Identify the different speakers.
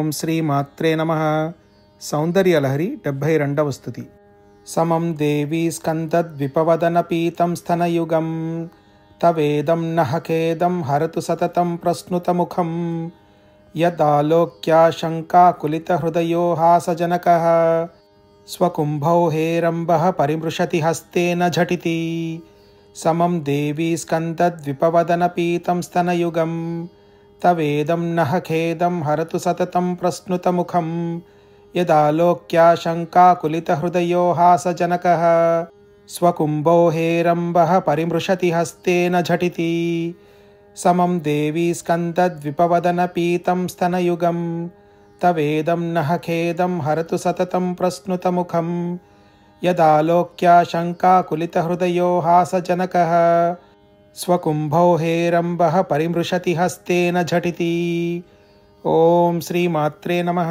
Speaker 1: ఓం శ్రీమాత్రే నమః. సౌందర్యలహరి 72వ స్తుతి. సమం దేవీ స్కందద్విపవదన పీతం స్తనయుగం తవేదం నః ఖేదం హరతు సతతం ప్రస్నుతముఖం యదాలోక్యాశంకాకులితహృదయో హాసజనకః స్వకుంభౌ హేరంబః పరిమృశతి హస్తేన ఝటితి. సమం దేవీ స్కందద్విపవదన పీతం స్తనయుగం తవేదం నః ఖేదం హరతు సతతం ప్రస్నుతముఖం యదాలోక్యాశంకాకులితహృదయో హాసజనకః స్వకుంభో హేరంబః పరిమృశతి హస్తేన ఝటితి. సమం దేవీ స్కందద్విపవదన పీతం స్తనయుగం తవేదం నః ఖేదం హరతు సతతం ప్రస్నుతముఖం యదాలోక్యాశంకాకులితహృదయో హాసజనకః స్వకుంభౌ హేరంబః పరిమృశతి హస్తేన ఝటితి. ఓం శ్రీమాత్రే నమః.